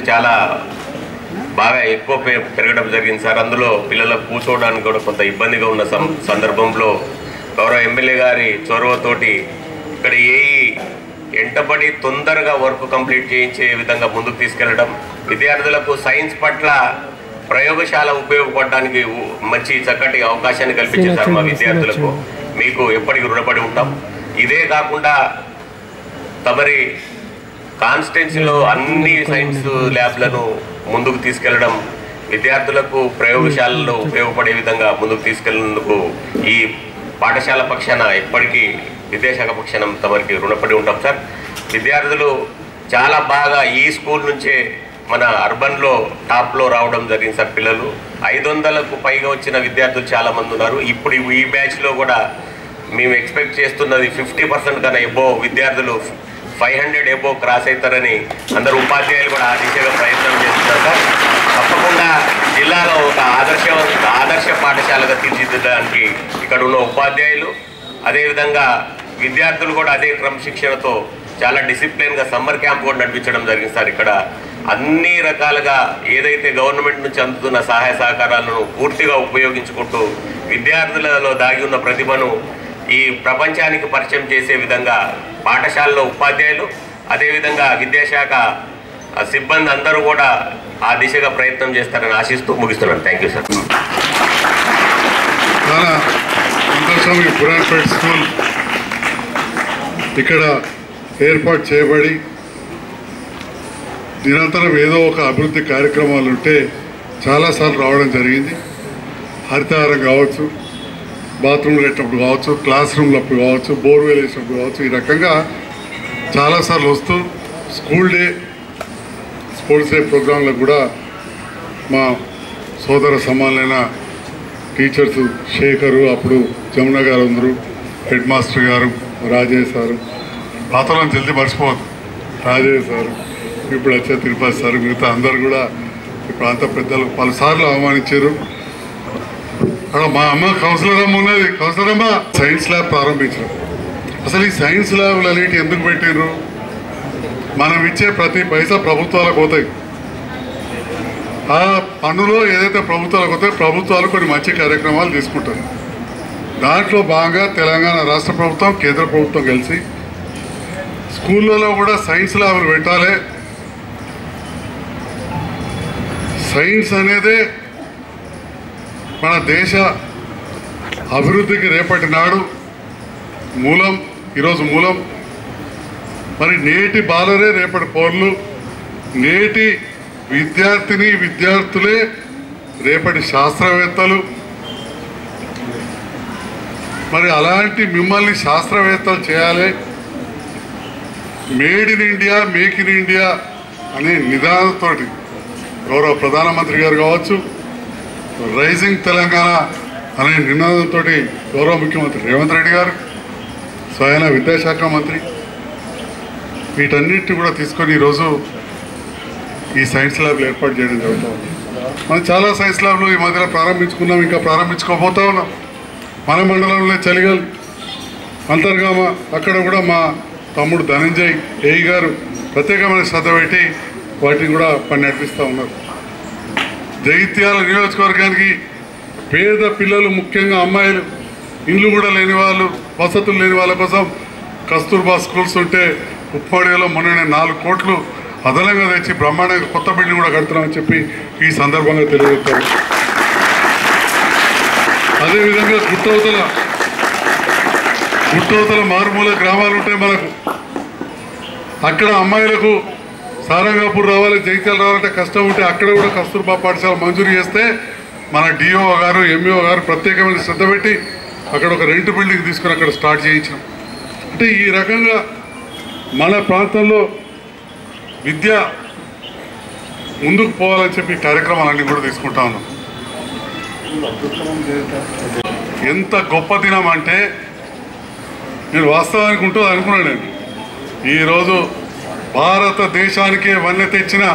చాలా బాగా ఎక్కువ పెరగడం జరిగింది సార్. అందులో పిల్లలకు కూర్చోవడానికి కూడా కొంత ఇబ్బందిగా ఉన్న సందర్భంలో గౌరవ ఎమ్మెల్యే గారి చొరవతోటి ఇక్కడ ఎంటబడి తొందరగా వర్క్ కంప్లీట్ చేయించే విధంగా ముందుకు తీసుకెళ్లడం, విద్యార్థులకు సైన్స్ పట్ల ప్రయోగశాల ఉపయోగపడడానికి మంచి చక్కటి అవకాశాన్ని కల్పించారు సార్. మా విద్యార్థులకు మీకు ఎప్పటికీ రుణపడి ఉంటాం. ఇదే కాకుండా తమరి కాన్స్టిట్యున్సీలో అన్ని సైన్స్ ల్యాబ్లను ముందుకు తీసుకెళ్లడం, విద్యార్థులకు ప్రయోగశాలలో ఉపయోగపడే విధంగా ముందుకు తీసుకెళ్లేందుకు ఈ పాఠశాల పక్షాన ఎప్పటికీ విద్యాశాఖ పక్షాన తమరికి రుణపడి ఉంటాం సార్. విద్యార్థులు చాలా బాగా ఈ స్కూల్ నుంచే మన అర్బన్లో టాప్లో రావడం జరిగింది సార్. పిల్లలు 500కు పైగా వచ్చిన విద్యార్థులు చాలామంది ఉన్నారు. ఇప్పుడు ఈ బ్యాచ్లో కూడా మేము ఎక్స్పెక్ట్ చేస్తున్నది 50% కన్నా ఎబో విద్యార్థులు 500 ఎబో క్రాస్ అవుతారని అందరు ఉపాధ్యాయులు కూడా ఆ దిశగా ప్రయత్నం చేస్తున్నారు సార్. తప్పకుండా జిల్లాలో ఒక ఆదర్శ పాఠశాలగా తీర్చిదిద్దడానికి ఇక్కడ ఉన్న ఉపాధ్యాయులు, అదేవిధంగా విద్యార్థులు కూడా అదే క్రమశిక్షణతో చాలా డిసిప్లిన్గా సమ్మర్ క్యాంప్ కూడా నడిపించడం జరిగింది సార్. ఇక్కడ అన్ని రకాలుగా ఏదైతే గవర్నమెంట్ నుంచి అందుతున్న సహాయ సహకారాలను పూర్తిగా ఉపయోగించుకుంటూ విద్యార్థులలో దాగి ఉన్న ప్రతిభను ఈ ప్రపంచానికి పరిచయం చేసే విధంగా పాఠశాలలో ఉపాధ్యాయులు, అదేవిధంగా విద్యాశాఖ సిబ్బంది అందరూ కూడా ఆ దిశగా ప్రయత్నం చేస్తారని ఆశిస్తూ ముగిస్తున్నాను. Thank you sir. Puranapeta school ఇక్కడ ఏర్పాటు చేయబడి నిరంతరం ఏదో ఒక అభివృద్ధి కార్యక్రమాలు ఉంటే చాలాసార్లు రావడం జరిగింది. హరితహారం కావచ్చు, బాత్రూమ్లు కట్టినప్పుడు కావచ్చు, క్లాస్ రూమ్లు అప్పుడు కావచ్చు, బోర్వెల్ వేసినప్పుడు కావచ్చు, ఈ రకంగా చాలాసార్లు వస్తూ స్కూల్ డే, స్పోర్ట్స్ డే ప్రోగ్రాంలకు కూడా మా సోదర సమానులైన టీచర్స్ శేఖరు, అప్పుడు జమున గారు, అందరూ హెడ్ మాస్టర్ గారు, రాజేష్ సారు, పాతలో జల్దీ మర్చిపోవద్దు, రాజేష్ సారు, ఇప్పుడు వచ్చే తిరుపతి సార్, మిగతా అందరు కూడా ఈ ప్రాంత పెద్దలు పలుసార్లు అవమానించారు. అక్కడ మా అమ్మ కౌన్సిలర్ అమ్మ ఉన్నది, కౌన్సిలర్ అమ్మ సైన్స్ ల్యాబ్ ప్రారంభించారు. అసలు ఈ సైన్స్ ల్యాబ్లు అనేవి ఎందుకు పెట్టారు? మనం ఇచ్చే ప్రతి పైసా ప్రభుత్వాలకు పోతాయి. ఆ పన్నులో ఏదైతే ప్రభుత్వాలకు పోతాయి, ప్రభుత్వాలు కొన్ని మంచి కార్యక్రమాలు తీసుకుంటారు. దాంట్లో భాగంగా తెలంగాణ రాష్ట్ర ప్రభుత్వం, కేంద్ర ప్రభుత్వం కలిసి స్కూళ్ళలో కూడా సైన్స్ ల్యాబ్లు పెట్టాలి. సైన్స్ అనేదే మన దేశ అభివృద్ధికి రేపటి నాడు మూలం, ఈరోజు మూలం. మరి నేటి బాలరే రేపటి పౌరులు, నేటి విద్యార్థులే రేపటి శాస్త్రవేత్తలు. మరి అలాంటి మిమ్మల్ని శాస్త్రవేత్తలు చేయాలి. Made in India, make in India అనే నిదానంతో గౌరవ ప్రధానమంత్రి గారు కావచ్చు, రైజింగ్ తెలంగాణ అనే నినాదంతో గౌరవ ముఖ్యమంత్రి రేవంత్ రెడ్డి గారు, స్వయాన విద్యాశాఖ మంత్రి, వీటన్నిటిని కూడా తీసుకొని ఈరోజు ఈ సైన్స్ ల్యాబ్లు ఏర్పాటు చేయడం జరుగుతుంది. మనం చాలా సైన్స్ ల్యాబ్లు ఈ మధ్యలో ప్రారంభించుకున్నాం, ఇంకా ప్రారంభించుకోబోతా ఉన్నాం. మన మండలంలో చలిగల్, అంతర్గామ, అక్కడ కూడా మా తమ్ముడు ధనంజయ్ ఏఈ గారు ప్రత్యేకమైన శ్రద్ధ పెట్టి వాటిని కూడా పని నడిపిస్తూ ఉన్నారు. జగిత్యాల నియోజకవర్గానికి పేద పిల్లలు, ముఖ్యంగా అమ్మాయిలు, ఇండ్లు కూడా లేని వాళ్ళు, వసతులు లేని వాళ్ళ కోసం కస్తూర్బా స్కూల్స్ ఉంటే ఉప్పాడిలో మొన్న 4 కోట్లు అదనంగా తెచ్చి బ్రహ్మాండంగా కొత్త బిల్డింగ్ కూడా కడుతున్నామని చెప్పి ఈ సందర్భంగా తెలియజేస్తారు. అదేవిధంగా గుట్టవతల మారుమూల గ్రామాలు ఉంటాయి మనకు. అక్కడ అమ్మాయిలకు సారంగాపూర్ రావాలి, జైత్యాల రావాలంటే కష్టం ఉంటే అక్కడ కూడా కస్తూర్బా పాఠశాల మంజూరు చేస్తే మన డిఓ గారు, ఎంఈఓ గారు ప్రత్యేకమైన శ్రద్ధ పెట్టి అక్కడ ఒక రెంట్ బిల్డింగ్ తీసుకొని అక్కడ స్టార్ట్ చేయించాం. అంటే ఈ రకంగా మన ప్రాంతంలో విద్య ముందుకు పోవాలని చెప్పి కార్యక్రమాలన్నీ కూడా తీసుకుంటా ఉన్నాం. ఎంత గొప్ప దినం అంటే నేను వాస్తవానికి ఉంటుంది అనుకున్నాను. నేను ఈరోజు భారతదేశానికే వన్నె తెచ్చిన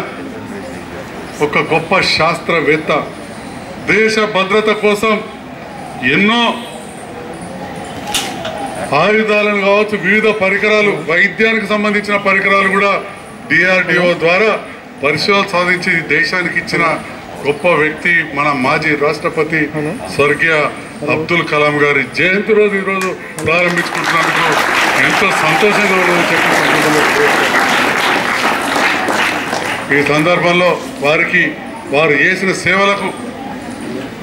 ఒక గొప్ప శాస్త్రవేత్త, దేశ భద్రత కోసం ఎన్నో ఆయుధాలను కావచ్చు, వివిధ పరికరాలు, వైద్యానికి సంబంధించిన పరికరాలు కూడా డిఆర్డిఓ ద్వారా పరిశోధన సాధించి దేశానికి ఇచ్చిన గొప్ప వ్యక్తి మన మాజీ రాష్ట్రపతి స్వర్గీయ అబ్దుల్ కలాం గారి జయంతి రోజు ఈరోజు ప్రారంభించుకుంటున్నందుకు ఎంతో సంతోషంగా ఉన్నదని చెప్పి ఈ సందర్భంలో వారు చేసిన సేవలకు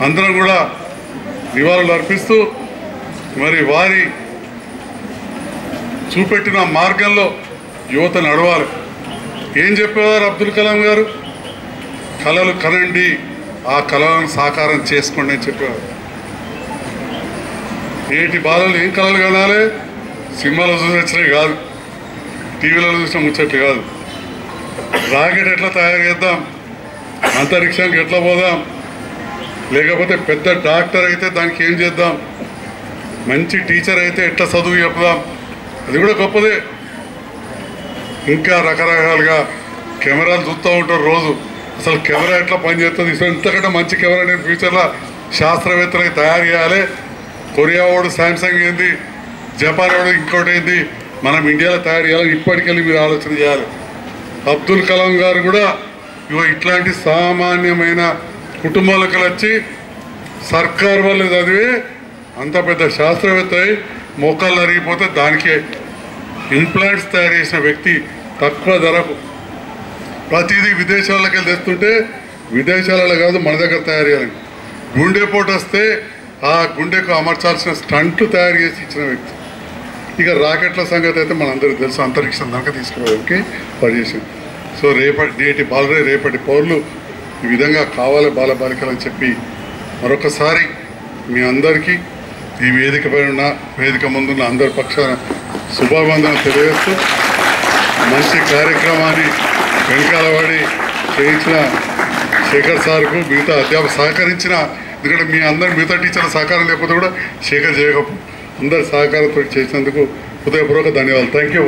అందరం కూడా నివాళులు అర్పిస్తూ మరి వారి చూపెట్టిన మార్గంలో యువత నడవాలి. ఏం చెప్పేవారు అబ్దుల్ కలాం గారు? కళలు కనండి, ఆ కళలను సాకారం చేసుకోండి అని చెప్పేవారు. నేటి బాలలు ఏం కళలు కనాలి? సినిమాలో చూసి వచ్చినవి కాదు, టీవీలలో చూసిన ముచ్చట్లు కాదు. రాకెట్ ఎట్లా తయారు చేద్దాం, అంతరిక్షానికి ఎట్లా పోదాం, లేకపోతే పెద్ద డాక్టర్ అయితే దానికి ఏం చేద్దాం, మంచి టీచర్ అయితే ఎట్లా చదువు చెప్దాం, అది కూడా గొప్పదే. ఇంకా రకరకాలుగా కెమెరాలు చూస్తూ ఉంటారు రోజు. అసలు కెమెరా ఎట్లా పనిచేస్తుంది, ఇంతకంటే మంచి కెమెరా నేను ఫ్యూచర్లో శాస్త్రవేత్తలకి తయారు చేయాలి. కొరియా వాడు శాంసంగ్ ఏంది, జపాన్ వాడు ఇంకోటి ఏంది, మనం ఇండియాలో తయారు చేయాలి. ఇప్పటికెళ్ళి మీరు ఆలోచన చేయాలి. అబ్దుల్ కలాం గారు కూడా ఇట్లాంటి సామాన్యమైన కుటుంబాలకు వచ్చి సర్కార్ వాళ్ళు చదివి అంత పెద్ద శాస్త్రవేత్త అయి మోకాళ్ళు అరిగిపోతే దానికే ఇంప్లాంట్స్ తయారు చేసిన వ్యక్తి. తక్కువ ధరకు ప్రతిదీ విదేశాలకు వెళ్ళి తెస్తుంటే విదేశాలలో కాదు మన దగ్గర తయారు చేయాలని. గుండెపోటు వస్తే ఆ గుండెకు అమర్చాల్సిన స్టంట్లు తయారు చేసి ఇచ్చిన వ్యక్తి. ఇక రాకెట్ల సంగతి అయితే మనందరికీ తెలుసు, అంతరిక్షం దాకా తీసుకుపోవడానికి పనిచేసింది. సో రేపటి పౌరులు ఈ విధంగా కావాలి బాలబాలికలు అని చెప్పి మరొకసారి మీ అందరికీ ఈ వేదికపై ఉన్న వేదిక ముందున్న అందరి పక్షాన శుభాభివందన తెలియజేస్తూ మంచి కార్యక్రమాన్ని వెనకాల పడి చేయించిన శేఖర్ సార్కు, మిగతా అధ్యాపకులు సహకరించిన, ఎందుకంటే మీ అందరు మిగతా టీచర్ల సహకారం లేకపోతే కూడా శేఖర్ చేయకపో అందరి సహకారంతో చేసినందుకు హృదయపూర్వక ధన్యవాదాలు. Thank you.